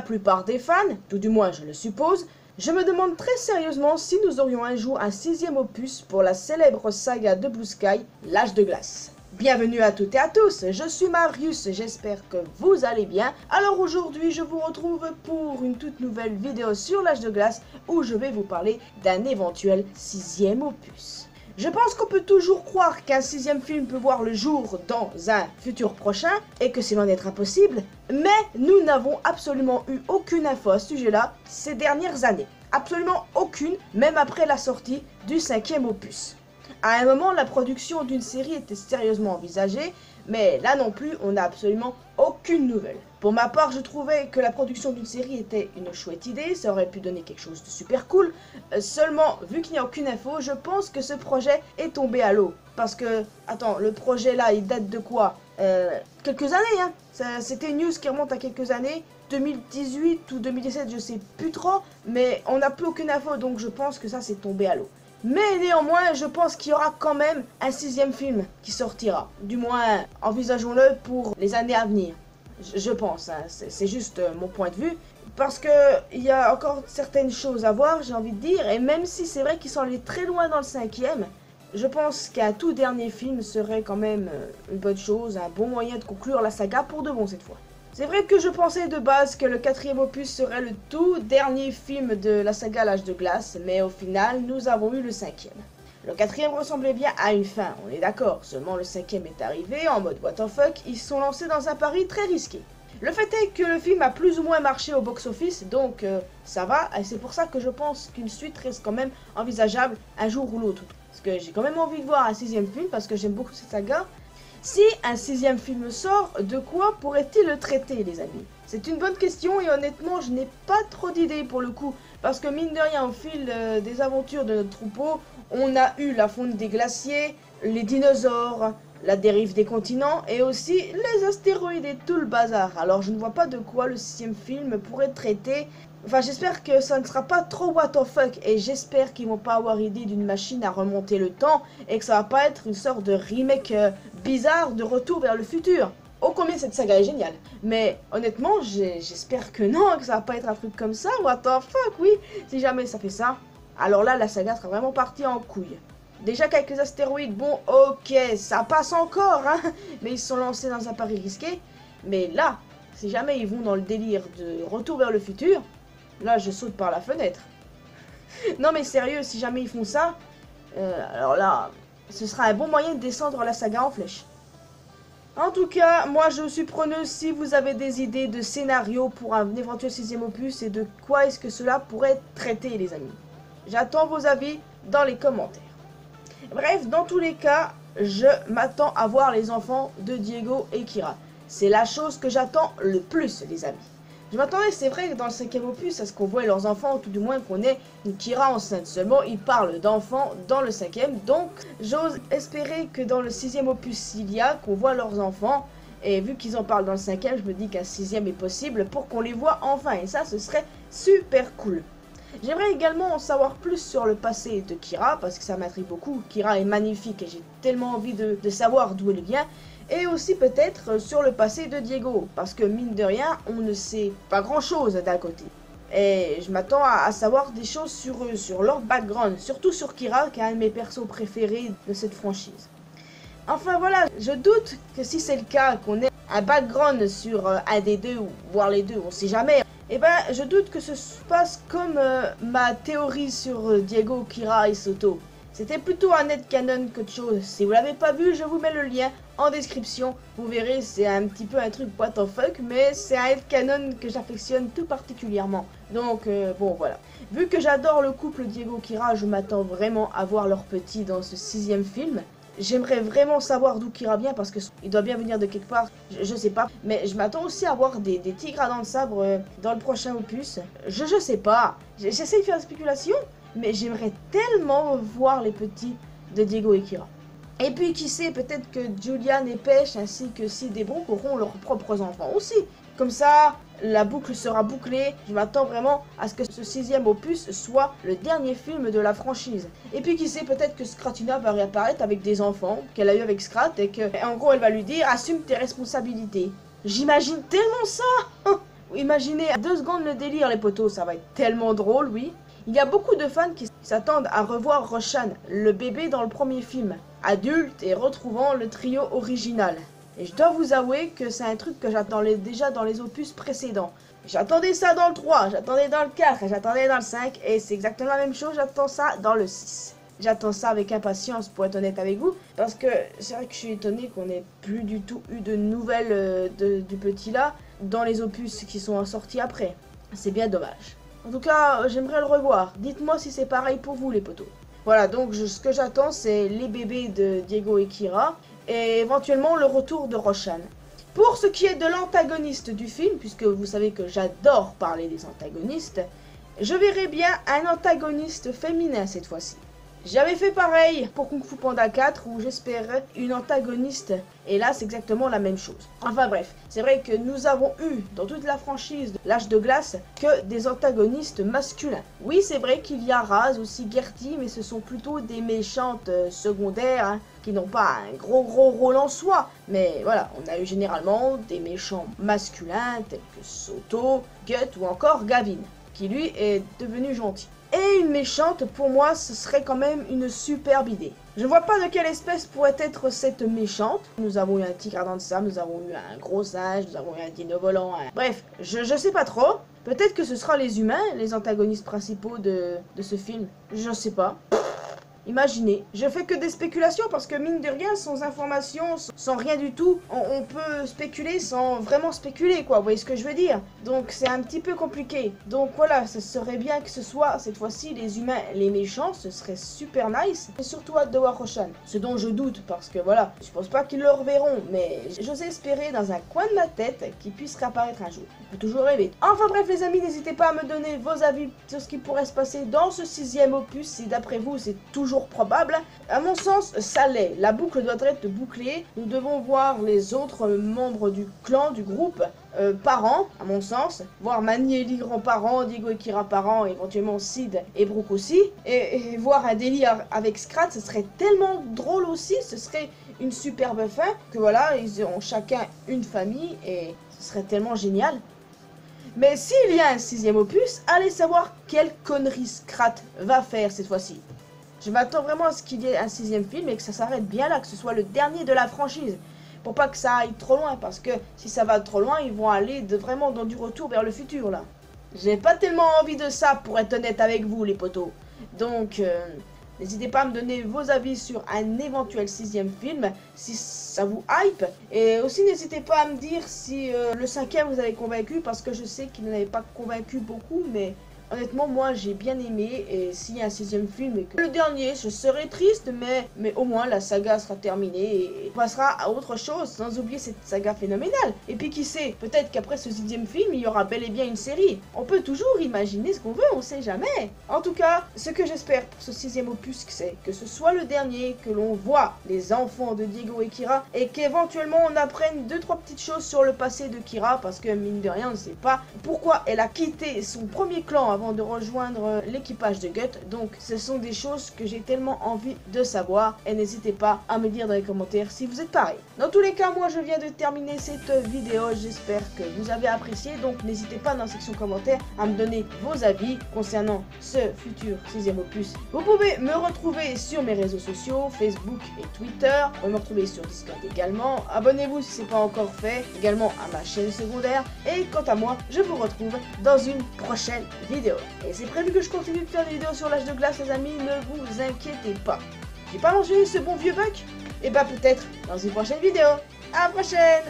plupart des fans, tout du moins je le suppose, je me demande très sérieusement si nous aurions un jour un 6e opus pour la célèbre saga de Blue Sky, l'Âge de glace. Bienvenue à toutes et à tous, je suis Marius, j'espère que vous allez bien. Alors aujourd'hui je vous retrouve pour une toute nouvelle vidéo sur l'Âge de glace où je vais vous parler d'un éventuel 6e opus. Je pense qu'on peut toujours croire qu'un 6e film peut voir le jour dans un futur prochain et que c'est loin d'être impossible, mais nous n'avons absolument eu aucune info à ce sujet-là ces dernières années. Absolument aucune, même après la sortie du 5e opus. À un moment, la production d'une série était sérieusement envisagée, mais là non plus, on n'a absolument aucune nouvelle. Pour ma part, je trouvais que la production d'une série était une chouette idée, ça aurait pu donner quelque chose de super cool. Seulement, vu qu'il n'y a aucune info, je pense que ce projet est tombé à l'eau. Parce que, attends, le projet là, il date de quoi? Quelques années, hein. C'était une news qui remonte à quelques années, 2018 ou 2017, je sais plus trop, mais on n'a plus aucune info, donc je pense que ça c'est tombé à l'eau. Mais néanmoins, je pense qu'il y aura quand même un 6e film qui sortira. Du moins, envisageons-le pour les années à venir. Je pense, hein, c'est juste mon point de vue. Parce que il y a encore certaines choses à voir, j'ai envie de dire. Et même si c'est vrai qu'ils sont allés très loin dans le 5e, je pense qu'un tout dernier film serait quand même une bonne chose, un bon moyen de conclure la saga pour de bon cette fois. C'est vrai que je pensais de base que le 4e opus serait le tout dernier film de la saga L'Âge de glace, mais au final, nous avons eu le 5e. Le 4e ressemblait bien à une fin, on est d'accord, seulement le 5e est arrivé, en mode what the fuck, ils se sont lancés dans un pari très risqué. Le fait est que le film a plus ou moins marché au box-office, donc ça va, et c'est pour ça que je pense qu'une suite reste quand même envisageable un jour ou l'autre. Parce que j'ai quand même envie de voir un 6e film, parce que j'aime beaucoup cette saga. Si un 6e film sort, de quoi pourrait-il le traiter, les amis? C'est une bonne question et honnêtement, je n'ai pas trop d'idées pour le coup. Parce que mine de rien, au fil des aventures de notre troupeau, on a eu la fonte des glaciers, les dinosaures, la dérive des continents et aussi les astéroïdes et tout le bazar. Alors je ne vois pas de quoi le 6e film pourrait traiter. Enfin, j'espère que ça ne sera pas trop what the fuck et j'espère qu'ils vont pas avoir idée d'une machine à remonter le temps et que ça va pas être une sorte de remake bizarre de Retour vers le futur. Oh combien cette saga est géniale. Mais honnêtement, j'espère que non, que ça va pas être un truc comme ça, what the fuck, oui. Si jamais ça fait ça, alors là, la saga sera vraiment partie en couille. Déjà qu'avec les astéroïdes, bon, ok, ça passe encore, hein. Mais ils se sont lancés dans un pari risqué. Mais là, si jamais ils vont dans le délire de Retour vers le futur, là, je saute par la fenêtre. Non, mais sérieux, si jamais ils font ça, alors là, ce sera un bon moyen de descendre la saga en flèche. En tout cas, moi, je suis preneuse si vous avez des idées de scénario pour un éventuel 6e opus et de quoi est-ce que cela pourrait traiter, les amis. J'attends vos avis dans les commentaires. Bref, dans tous les cas, je m'attends à voir les enfants de Diego et Kira. C'est la chose que j'attends le plus, les amis. Je m'attendais, c'est vrai, que dans le 5e opus, à ce qu'on voit leurs enfants, ou tout du moins qu'on ait une Kira enceinte. Seulement, ils parlent d'enfants dans le 5e, donc j'ose espérer que dans le 6e opus, il y a, qu'on voit leurs enfants. Et vu qu'ils en parlent dans le 5e, je me dis qu'un 6e est possible pour qu'on les voit enfin. Et ça, ce serait super cool. J'aimerais également en savoir plus sur le passé de Kira, parce que ça m'intrigue beaucoup. Kira est magnifique et j'ai tellement envie de savoir d'où elle vient. Et aussi peut-être sur le passé de Diego, parce que mine de rien, on ne sait pas grand-chose d'un côté. Et je m'attends à savoir des choses sur eux, sur leur background, surtout sur Kira, qui est un de mes persos préférés de cette franchise. Enfin voilà, je doute que si c'est le cas, qu'on ait un background sur un des deux, ou voire les deux, on sait jamais. Et ben, je doute que ce se passe comme ma théorie sur Diego, Kira et Soto. C'était plutôt un headcanon qu'autre chose. Si vous l'avez pas vu, je vous mets le lien en description. Vous verrez, c'est un petit peu un truc what the fuck, mais c'est un headcanon que j'affectionne tout particulièrement. Donc, bon, voilà. Vu que j'adore le couple Diego-Kira, je m'attends vraiment à voir leur petit dans ce 6e film. J'aimerais vraiment savoir d'où Kira vient parce qu'il doit bien venir de quelque part, je sais pas. Mais je m'attends aussi à voir des tigres à dents de sabre dans le prochain opus. Je sais pas. J'essaie de faire des spéculations, mais j'aimerais tellement voir les petits de Diego et Kira. Et puis qui sait, peut-être que Julian et Pêche ainsi que Sid et Brooke auront leurs propres enfants aussi. Comme ça, la boucle sera bouclée. Je m'attends vraiment à ce que ce 6e opus soit le dernier film de la franchise. Et puis qui sait, peut-être que Scratina va réapparaître avec des enfants qu'elle a eu avec Scrat et que, en gros, elle va lui dire « Assume tes responsabilités ». J'imagine tellement ça. Imaginez 2 secondes le délire les potos, ça va être tellement drôle, oui. Il y a beaucoup de fans qui s'attendent à revoir Roshan, le bébé dans le premier film, adulte et retrouvant le trio original. Et je dois vous avouer que c'est un truc que j'attendais déjà dans les opus précédents. J'attendais ça dans le 3, j'attendais dans le 4, j'attendais dans le 5, et c'est exactement la même chose, j'attends ça dans le 6. J'attends ça avec impatience pour être honnête avec vous, parce que c'est vrai que je suis étonné qu'on n'ait plus du tout eu de nouvelles du petit là dans les opus qui sont sortis après. C'est bien dommage. En tout cas, j'aimerais le revoir. Dites-moi si c'est pareil pour vous les potos. Voilà, donc ce que j'attends c'est les bébés de Diego et Kira, et éventuellement le retour de Roshan. Pour ce qui est de l'antagoniste du film, puisque vous savez que j'adore parler des antagonistes, je verrai bien un antagoniste féminin cette fois-ci. J'avais fait pareil pour Kung Fu Panda 4 où j'espérais une antagoniste et là c'est exactement la même chose. Enfin bref, c'est vrai que nous avons eu dans toute la franchise de l'Âge de Glace que des antagonistes masculins. Oui c'est vrai qu'il y a Raz aussi Gertie mais ce sont plutôt des méchantes secondaires hein, qui n'ont pas un gros rôle en soi. Mais voilà, on a eu généralement des méchants masculins tels que Soto, Gut ou encore Gavin qui lui est devenu gentil. Et une méchante, pour moi, ce serait quand même une superbe idée. Je ne vois pas de quelle espèce pourrait être cette méchante. Nous avons eu un tigre à dents de sable, nous avons eu un gros singe, nous avons eu un dino volant. Bref, je sais pas trop. Peut-être que ce sera les humains, les antagonistes principaux de ce film. Je sais pas. Imaginez, je fais que des spéculations parce que mine de rien, sans information, sans rien du tout, on peut spéculer sans vraiment spéculer quoi, vous voyez ce que je veux dire? Donc c'est un petit peu compliqué. Donc voilà, ce serait bien que ce soit cette fois-ci les humains, les méchants, ce serait super nice. Et surtout hâte de voir Roshan, ce dont je doute parce que voilà, je pense pas qu'ils le reverront, mais j'ose espérer dans un coin de ma tête qu'il puisse réapparaître un jour. On peut toujours rêver. Enfin bref les amis, n'hésitez pas à me donner vos avis sur ce qui pourrait se passer dans ce 6e opus, si d'après vous c'est toujours probable. À mon sens, ça l'est. La boucle doit être bouclée. Nous devons voir les autres membres du clan, du groupe, parents, à mon sens. Voir Manny et Lee grands-parents, Diego et Kira parents, éventuellement Sid et Brooke aussi. Et voir un délire avec Scrat, ce serait tellement drôle aussi. Ce serait une superbe fin que voilà, ils auront chacun une famille et ce serait tellement génial. Mais s'il y a un 6e opus, allez savoir quelle connerie Scrat va faire cette fois-ci. Je m'attends vraiment à ce qu'il y ait un 6e film et que ça s'arrête bien là, que ce soit le dernier de la franchise. Pour pas que ça aille trop loin, parce que si ça va trop loin, ils vont aller vraiment dans du retour vers le futur là. J'ai pas tellement envie de ça pour être honnête avec vous les potos. Donc, n'hésitez pas à me donner vos avis sur un éventuel 6e film, si ça vous hype. Et aussi n'hésitez pas à me dire si le 5e vous avez convaincu, parce que je sais qu'il n'avait pas convaincu beaucoup, mais... honnêtement, moi, j'ai bien aimé, et s'il y a un 6e film et que le dernier, je serai triste, mais au moins, la saga sera terminée et on passera à autre chose, sans oublier cette saga phénoménale. Et puis, qui sait, peut-être qu'après ce 6e film, il y aura bel et bien une série. On peut toujours imaginer ce qu'on veut, on sait jamais. En tout cas, ce que j'espère pour ce 6e opus, c'est que ce soit le dernier, que l'on voit les enfants de Diego et Kira, et qu'éventuellement, on apprenne 2-3 petites choses sur le passé de Kira, parce que, mine de rien, on ne sait pas pourquoi elle a quitté son premier clan avant de rejoindre l'équipage de Gut. Donc ce sont des choses que j'ai tellement envie de savoir et n'hésitez pas à me dire dans les commentaires si vous êtes pareil. Dans tous les cas, moi je viens de terminer cette vidéo, j'espère que vous avez apprécié, donc n'hésitez pas dans la section commentaires à me donner vos avis concernant ce futur 6e opus. Vous pouvez me retrouver sur mes réseaux sociaux, Facebook et Twitter, vous pouvez me retrouver sur Discord également, abonnez-vous si ce n'est pas encore fait, également à ma chaîne secondaire, et quant à moi, je vous retrouve dans une prochaine vidéo. Et c'est prévu que je continue de faire des vidéos sur l'Âge de Glace les amis, ne vous inquiétez pas. J'ai pas mangé ce bon vieux bug? Et bah peut-être dans une prochaine vidéo. À la prochaine!